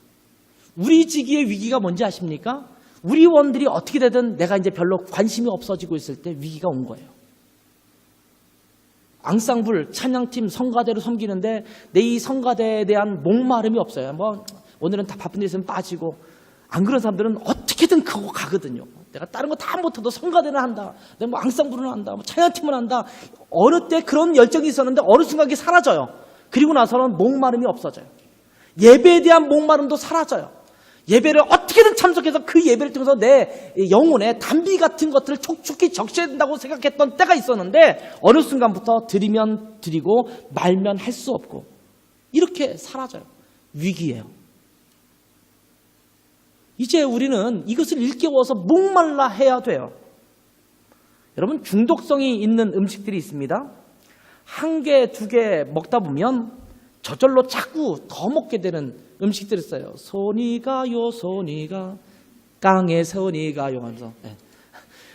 우리 지기의 위기가 뭔지 아십니까? 우리 원들이 어떻게 되든 내가 이제 별로 관심이 없어지고 있을 때 위기가 온 거예요. 앙상블, 찬양팀, 성가대로 섬기는데 내 이 성가대에 대한 목마름이 없어요. 뭐 오늘은 다 바쁜 데 있으면 빠지고 안 그런 사람들은 어떻게든 그거 가거든요. 내가 다른 거 다 못해도 성가대는 한다. 내가 뭐 앙상블은 한다. 뭐 찬양팀은 한다. 어느 때 그런 열정이 있었는데 어느 순간 그게 사라져요. 그리고 나서는 목마름이 없어져요. 예배에 대한 목마름도 사라져요. 예배를 어떻게든 참석해서 그 예배를 통해서 내 영혼에 단비 같은 것들을 촉촉히 적셔야 된다고 생각했던 때가 있었는데 어느 순간부터 드리면 드리고 말면 할 수 없고 이렇게 사라져요. 위기예요. 이제 우리는 이것을 일깨워서 목말라 해야 돼요. 여러분, 중독성이 있는 음식들이 있습니다. 한 개, 두 개 먹다 보면 저절로 자꾸 더 먹게 되는 음식들이 있어요. 손이 가요, 손이 가, 깡에 손이 가요 하면서. 네.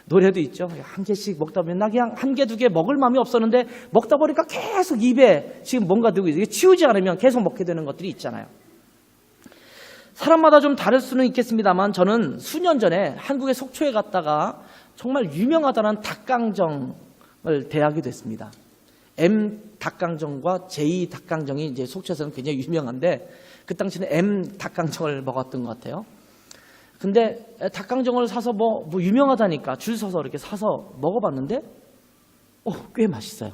노래도 있죠. 한 개씩 먹다 보면 나 그냥 한 개, 두 개 먹을 마음이 없었는데 먹다 보니까 계속 입에 지금 뭔가 들고 있어요. 치우지 않으면 계속 먹게 되는 것들이 있잖아요. 사람마다 좀 다를 수는 있겠습니다만 저는 수년 전에 한국의 속초에 갔다가 정말 유명하다는 닭강정을 대하게 됐습니다. M 닭강정과 J 닭강정이 이제 속초에서는 굉장히 유명한데 그 당시에는 M 닭강정을 먹었던 것 같아요. 근데 닭강정을 사서 뭐 유명하다니까 줄 서서 이렇게 사서 먹어봤는데 꽤 맛있어요.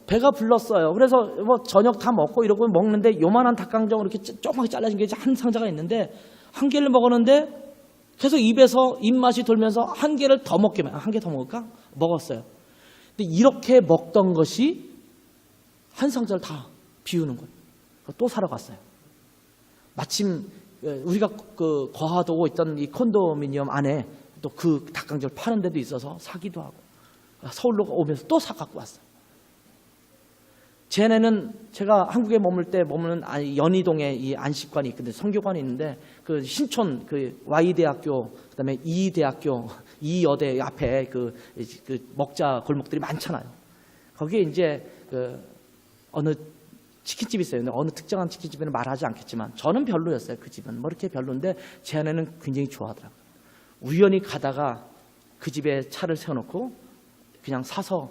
배가 불렀어요. 그래서 뭐 저녁 다 먹고 이러고 먹는데 요만한 닭강정으로 이렇게 조그맣게 잘라진 게 한 상자가 있는데 한 개를 먹었는데 계속 입에서 입맛이 돌면서 한 개를 더 먹기만, 한 개 더 먹을까? 먹었어요. 근데 이렇게 먹던 것이 한 상자를 다 비우는 거예요. 또 사러 갔어요. 마침 우리가 그 거하고 있던 이 콘도미니엄 안에 또 그 닭강정을 파는 데도 있어서 사기도 하고 서울로 오면서 또 사갖고 왔어요. 제 아내는 제가 한국에 머무는 연희동에 이 안식관이 있는데 성교관이 있는데 그 신촌 그 Y대학교 그다음에 E대학교 E여대 앞에 그 먹자 골목들이 많잖아요. 거기에 이제 그 어느 치킨집이 있어요. 근데 어느 특정한 치킨집에는 말하지 않겠지만 저는 별로였어요. 그 집은 뭐 이렇게 별로인데 제 아내는 굉장히 좋아하더라고요. 우연히 가다가 그 집에 차를 세워놓고 그냥 사서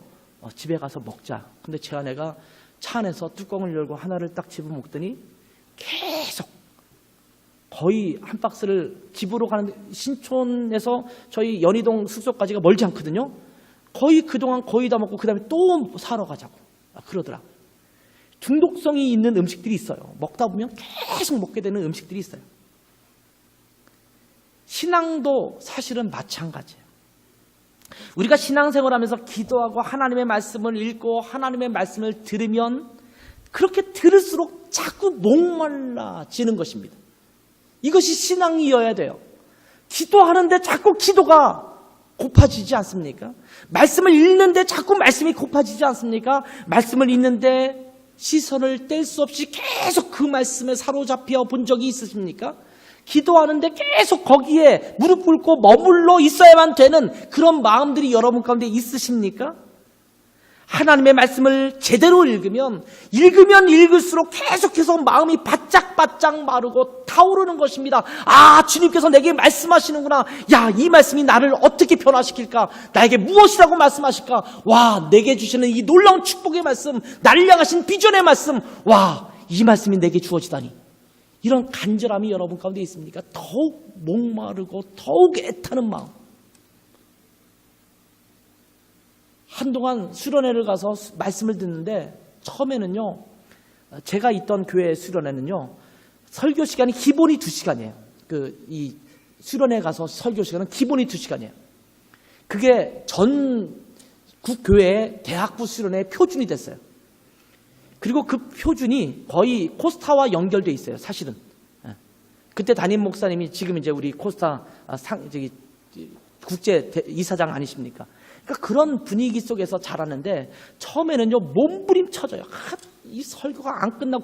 집에 가서 먹자. 근데 제 아내가 차 안에서 뚜껑을 열고 하나를 딱 집어 먹더니 계속 거의 한 박스를 집으로 가는데 신촌에서 저희 연희동 숙소까지가 멀지 않거든요. 거의 그동안 거의 다 먹고 그 다음에 또 사러 가자고 그러더라고요. 중독성이 있는 음식들이 있어요. 먹다 보면 계속 먹게 되는 음식들이 있어요. 신앙도 사실은 마찬가지예요. 우리가 신앙생활하면서 기도하고 하나님의 말씀을 읽고 하나님의 말씀을 들으면 그렇게 들을수록 자꾸 목말라지는 것입니다. 이것이 신앙이어야 돼요. 기도하는데 자꾸 기도가 고파지지 않습니까? 말씀을 읽는데 자꾸 말씀이 고파지지 않습니까? 말씀을 읽는데 시선을 뗄 수 없이 계속 그 말씀에 사로잡혀 본 적이 있으십니까? 기도하는데 계속 거기에 무릎 꿇고 머물러 있어야만 되는 그런 마음들이 여러분 가운데 있으십니까? 하나님의 말씀을 제대로 읽으면 읽을수록 계속해서 마음이 바짝바짝 마르고 타오르는 것입니다. 아, 주님께서 내게 말씀하시는구나. 야, 이 말씀이 나를 어떻게 변화시킬까? 나에게 무엇이라고 말씀하실까? 와, 내게 주시는 이 놀라운 축복의 말씀, 나를 향하신 비전의 말씀, 와, 이 말씀이 내게 주어지다니. 이런 간절함이 여러분 가운데 있습니까? 더욱 목마르고 더욱 애타는 마음. 한동안 수련회를 가서 말씀을 듣는데 처음에는요, 제가 있던 교회 수련회는요, 설교 시간이 기본이 2시간이에요. 이 수련회 가서 설교 시간은 기본이 2시간이에요. 그게 전국 교회의 대학부 수련회의 표준이 됐어요. 그리고 그 표준이 거의 코스타와 연결돼 있어요, 사실은. 그때 담임 목사님이 지금 이제 우리 코스타 국제 이사장 아니십니까? 그러니까 그런 분위기 속에서 자라는데 처음에는요, 몸부림쳐져요. 이 설교가 안 끝나고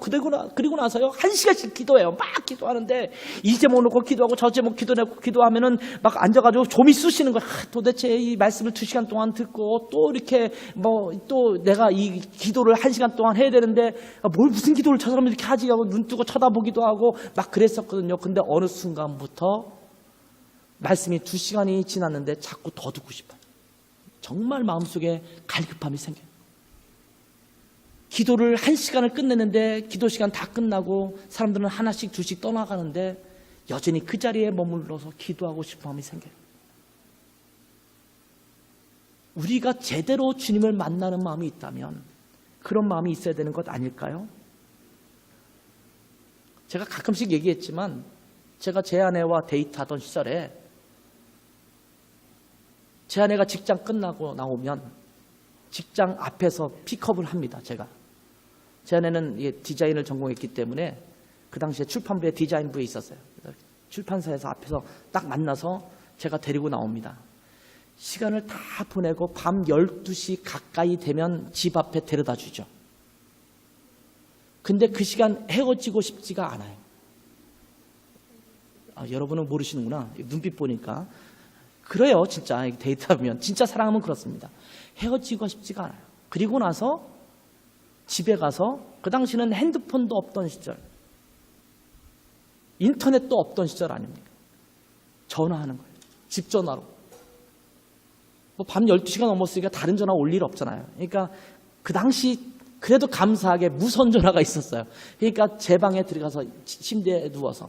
그리고 나서요 1시간씩 기도해요. 막 기도하는데 이 제목 놓고 기도하고 저 제목 기도하면은 막 앉아가지고 좀이 쑤시는 거야. 도대체 이 말씀을 2시간 동안 듣고 또 이렇게 또 내가 이 기도를 1시간 동안 해야 되는데 무슨 기도를 저 사람이 이렇게 하지 하고 눈 뜨고 쳐다보기도 하고 막 그랬었거든요. 근데 어느 순간부터 말씀이 2시간이 지났는데 자꾸 더 듣고 싶어요. 정말 마음속에 갈급함이 생겨요. 기도를 1시간을 끝내는데 기도 시간 다 끝나고 사람들은 하나씩 둘씩 떠나가는데 여전히 그 자리에 머물러서 기도하고 싶은 마음이 생겨요. 우리가 제대로 주님을 만나는 마음이 있다면 그런 마음이 있어야 되는 것 아닐까요? 제가 가끔씩 얘기했지만 제가 제 아내와 데이트하던 시절에 제 아내가 직장 끝나고 나오면 직장 앞에서 픽업을 합니다. 제 아내는 디자인을 전공했기 때문에 그 당시에 출판부에 디자인부에 있었어요. 출판사에서 앞에서 딱 만나서 제가 데리고 나옵니다. 시간을 다 보내고 밤 12시 가까이 되면 집 앞에 데려다 주죠. 근데 그 시간 헤어지고 싶지가 않아요. 여러분은 모르시는구나. 눈빛 보니까. 그래요. 진짜 데이트하면. 진짜 사랑하면 그렇습니다. 헤어지고 싶지가 않아요. 그리고 나서 집에 가서 그 당시는 핸드폰도 없던 시절, 인터넷도 없던 시절 아닙니까? 전화하는 거예요. 집 전화로. 밤 12시가 넘었으니까 다른 전화 올 일 없잖아요. 그러니까 그 당시 그래도 감사하게 무선 전화가 있었어요. 그러니까 제 방에 들어가서 침대에 누워서,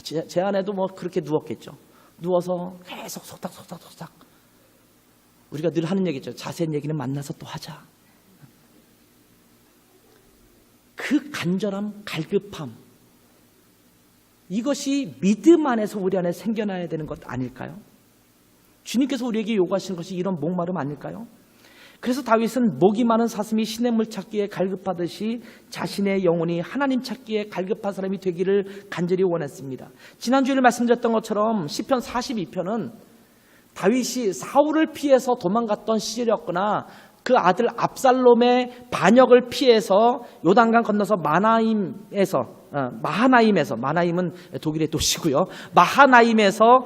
제 안에도 뭐 그렇게 누웠겠죠. 누워서 계속 속닥 우리가 늘 하는 얘기죠. 자세한 얘기는 만나서 또 하자. 그 간절함, 갈급함, 이것이 믿음 안에서 우리 안에 생겨나야 되는 것 아닐까요? 주님께서 우리에게 요구하시는 것이 이런 목마름 아닐까요? 그래서 다윗은 목이 마른 사슴이 시냇물 찾기에 갈급하듯이 자신의 영혼이 하나님 찾기에 갈급한 사람이 되기를 간절히 원했습니다. 지난주에 말씀드렸던 것처럼 시편 42편은 다윗이 사울을 피해서 도망갔던 시절이었거나 그 아들 압살롬의 반역을 피해서 요단강 건너서 마하나임은 독일의 도시고요. 마하나임에서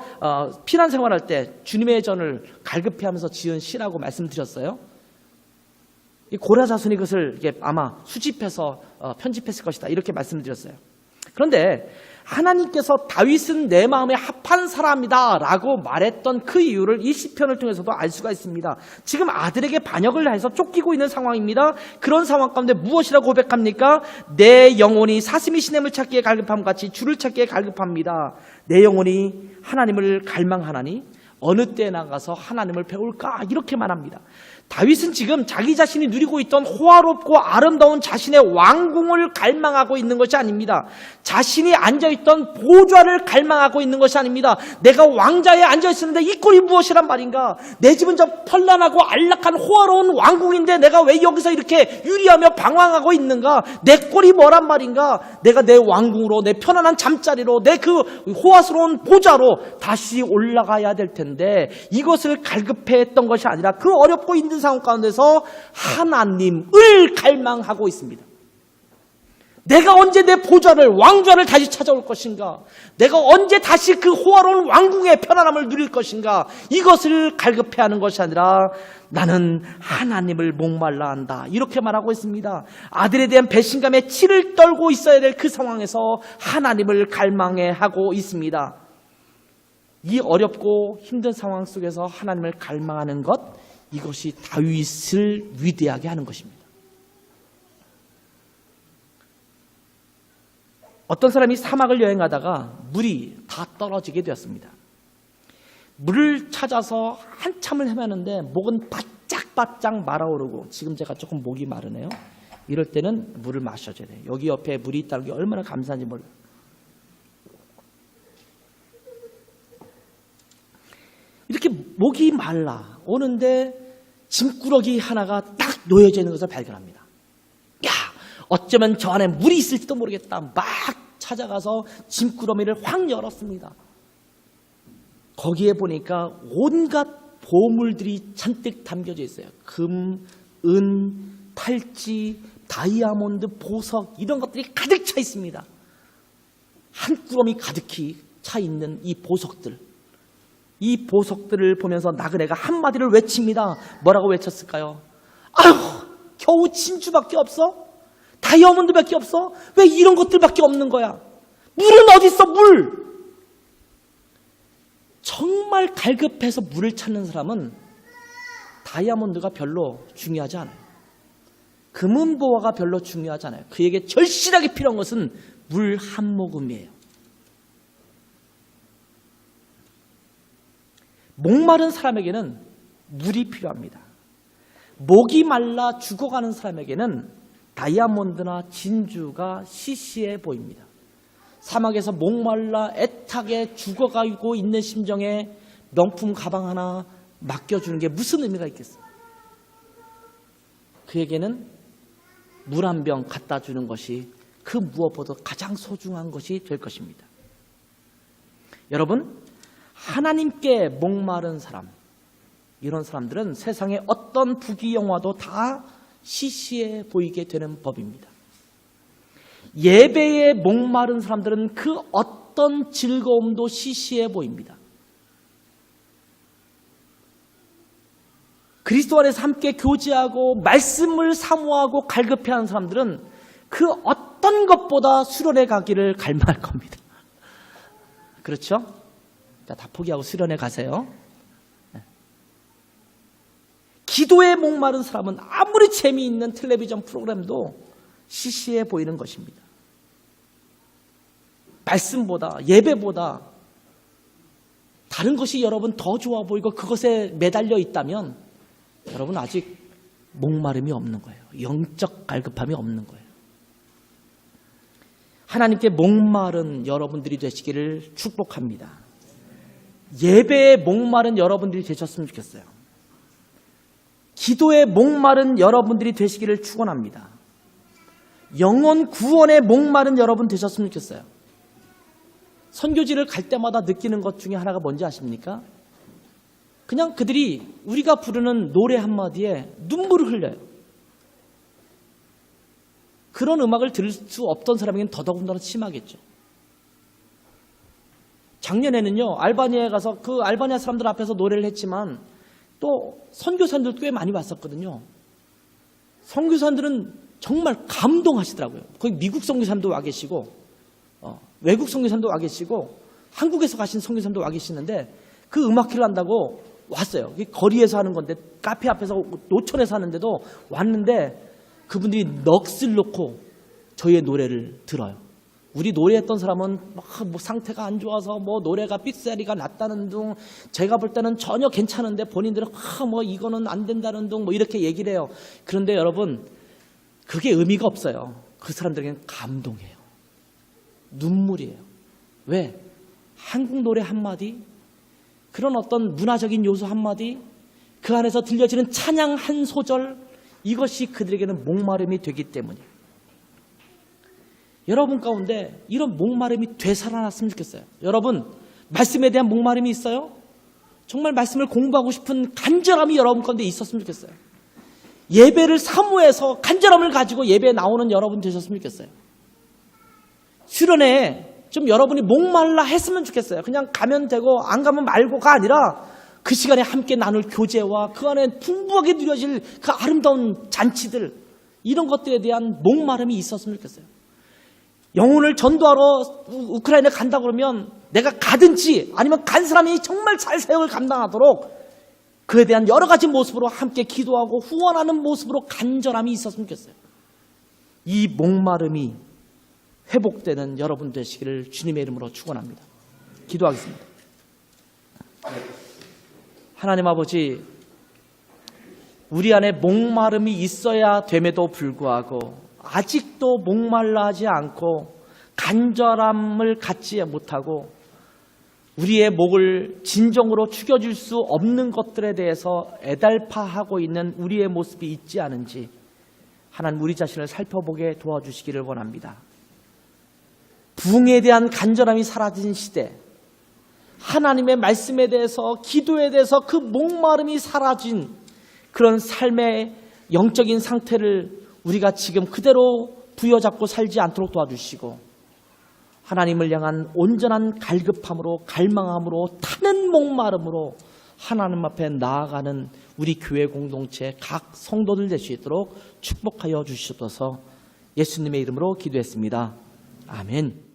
피난 생활할 때 주님의 전을 갈급해하면서 지은 시라고 말씀드렸어요. 이 고라 자손이 그것을 이게 아마 수집해서 편집했을 것이다 이렇게 말씀드렸어요. 그런데 하나님께서 다윗은 내 마음에 합한 사람이다 라고 말했던 그 이유를 이 시편을 통해서도 알 수가 있습니다. 지금 아들에게 반역을 해서 쫓기고 있는 상황입니다. 그런 상황 가운데 무엇이라고 고백합니까? 내 영혼이 사슴이 시냇물 찾기에 갈급함 같이 주를 찾기에 갈급합니다. 내 영혼이 하나님을 갈망하나니 어느 때에 나가서 하나님을 배울까 이렇게 말합니다. 다윗은 지금 자기 자신이 누리고 있던 호화롭고 아름다운 자신의 왕궁을 갈망하고 있는 것이 아닙니다. 자신이 앉아있던 보좌를 갈망하고 있는 것이 아닙니다. 내가 왕자에 앉아있었는데 이 꼴이 무엇이란 말인가? 내 집은 저 편란하고 안락한 호화로운 왕궁인데 내가 왜 여기서 이렇게 유리하며 방황하고 있는가? 내 꼴이 뭐란 말인가? 내가 내 왕궁으로, 내 편안한 잠자리로, 내 그 호화스러운 보좌로 다시 올라가야 될 텐데 이것을 갈급해했던 것이 아니라 그 어렵고 힘든 상황 가운데서 하나님을 갈망하고 있습니다. 내가 언제 내 보좌를, 왕좌를 다시 찾아올 것인가? 내가 언제 다시 그 호화로운 왕궁의 편안함을 누릴 것인가? 이것을 갈급해하는 것이 아니라 나는 하나님을 목말라 한다 이렇게 말하고 있습니다. 아들에 대한 배신감에 치를 떨고 있어야 될 그 상황에서 하나님을 갈망해하고 있습니다. 이 어렵고 힘든 상황 속에서 하나님을 갈망하는 것, 이것이 다윗을 위대하게 하는 것입니다. 어떤 사람이 사막을 여행하다가 물이 다 떨어지게 되었습니다. 물을 찾아서 한참을 헤매는데 목은 바짝바짝 말아오르고, 지금 제가 조금 목이 마르네요. 이럴 때는 물을 마셔줘야 돼요. 여기 옆에 물이 있다는 게 얼마나 감사한지 몰라요. 이렇게 목이 말라 오는데 짐꾸러기 하나가 딱 놓여져 있는 것을 발견합니다. 야, 어쩌면 저 안에 물이 있을지도 모르겠다. 막 찾아가서 짐꾸러미를 확 열었습니다. 거기에 보니까 온갖 보물들이 잔뜩 담겨져 있어요. 금, 은, 탈지, 다이아몬드, 보석 이런 것들이 가득 차 있습니다. 한 꾸러미 가득히 차 있는 이 보석들, 이 보석들을 보면서 나그네가 한마디를 외칩니다. 뭐라고 외쳤을까요? 아휴, 겨우 진주밖에 없어? 다이아몬드밖에 없어? 왜 이런 것들밖에 없는 거야? 물은 어디 있어? 물! 정말 갈급해서 물을 찾는 사람은 다이아몬드가 별로 중요하지 않아요. 금은보화가 별로 중요하지 않아요. 그에게 절실하게 필요한 것은 물 한 모금이에요. 목마른 사람에게는 물이 필요합니다. 목이 말라 죽어가는 사람에게는 다이아몬드나 진주가 시시해 보입니다. 사막에서 목말라 애타게 죽어가고 있는 심정에 명품 가방 하나 맡겨주는 게 무슨 의미가 있겠어요? 그에게는 물 한 병 갖다 주는 것이 그 무엇보다 가장 소중한 것이 될 것입니다. 여러분, 하나님께 목마른 사람, 이런 사람들은 세상의 어떤 부귀영화도 다 시시해 보이게 되는 법입니다. 예배에 목마른 사람들은 그 어떤 즐거움도 시시해 보입니다. 그리스도 안에서 함께 교제하고 말씀을 사모하고 갈급해하는 사람들은 그 어떤 것보다 수련회 가기를 갈망할 겁니다. 그렇죠? 자, 다 포기하고 수련회 가세요. 기도에 목마른 사람은 아무리 재미있는 텔레비전 프로그램도 시시해 보이는 것입니다. 말씀보다, 예배보다 다른 것이 여러분 더 좋아 보이고 그것에 매달려 있다면 여러분 아직 목마름이 없는 거예요. 영적 갈급함이 없는 거예요. 하나님께 목마른 여러분들이 되시기를 축복합니다. 예배에 목마른 여러분들이 되셨으면 좋겠어요. 기도에 목마른 여러분들이 되시기를 축원합니다. 영혼 구원에 목마른 여러분 되셨으면 좋겠어요. 선교지를 갈 때마다 느끼는 것 중에 하나가 뭔지 아십니까? 그냥 그들이 우리가 부르는 노래 한마디에 눈물을 흘려요. 그런 음악을 들을 수 없던 사람에게는 더더군다나 심하겠죠. 작년에는요, 알바니아에 가서 그 알바니아 사람들 앞에서 노래를 했지만 또 선교사님들 꽤 많이 왔었거든요. 선교사님들은 정말 감동하시더라고요. 거기 미국 선교사님도 와 계시고 외국 선교사님도 와 계시고 한국에서 가신 선교사님도 와 계시는데 그 음악회를 한다고 왔어요. 거리에서 하는 건데 카페 앞에서 노천에서 하는데도 왔는데 그분들이 넋을 놓고 저희의 노래를 들어요. 우리 노래했던 사람은 뭐 상태가 안 좋아서 뭐 노래가 삑사리가 났다는 둥, 제가 볼 때는 전혀 괜찮은데 본인들은 뭐 이거는 안 된다는 둥 뭐 이렇게 얘기를 해요. 그런데 여러분 그게 의미가 없어요. 그 사람들에게는 감동이에요. 눈물이에요. 왜? 한국 노래 한마디, 그런 어떤 문화적인 요소 한마디, 그 안에서 들려지는 찬양 한 소절, 이것이 그들에게는 목마름이 되기 때문이에요. 여러분 가운데 이런 목마름이 되살아났으면 좋겠어요. 여러분, 말씀에 대한 목마름이 있어요? 정말 말씀을 공부하고 싶은 간절함이 여러분 가운데 있었으면 좋겠어요. 예배를 사모해서 간절함을 가지고 예배에 나오는 여러분 되셨으면 좋겠어요. 수련회에 좀 여러분이 목말라 했으면 좋겠어요. 그냥 가면 되고 안 가면 말고가 아니라 그 시간에 함께 나눌 교제와 그 안에 풍부하게 누려질 그 아름다운 잔치들, 이런 것들에 대한 목마름이 있었으면 좋겠어요. 영혼을 전도하러 우크라이나에 간다 그러면 내가 가든지 아니면 간 사람이 정말 잘 사역을 감당하도록 그에 대한 여러 가지 모습으로 함께 기도하고 후원하는 모습으로 간절함이 있었으면 좋겠어요. 이 목마름이 회복되는 여러분 되시기를 주님의 이름으로 축원합니다. 기도하겠습니다. 하나님 아버지, 우리 안에 목마름이 있어야 됨에도 불구하고 아직도 목말라 하지 않고 간절함을 갖지 못하고 우리의 목을 진정으로 축여줄 수 없는 것들에 대해서 애달파하고 있는 우리의 모습이 있지 않은지 하나님 우리 자신을 살펴보게 도와주시기를 원합니다. 부흥에 대한 간절함이 사라진 시대, 하나님의 말씀에 대해서, 기도에 대해서 그 목마름이 사라진 그런 삶의 영적인 상태를 우리가 지금 그대로 부여잡고 살지 않도록 도와주시고 하나님을 향한 온전한 갈급함으로, 갈망함으로, 타는 목마름으로 하나님 앞에 나아가는 우리 교회 공동체 각 성도들 될 수 있도록 축복하여 주시옵소서. 예수님의 이름으로 기도했습니다. 아멘.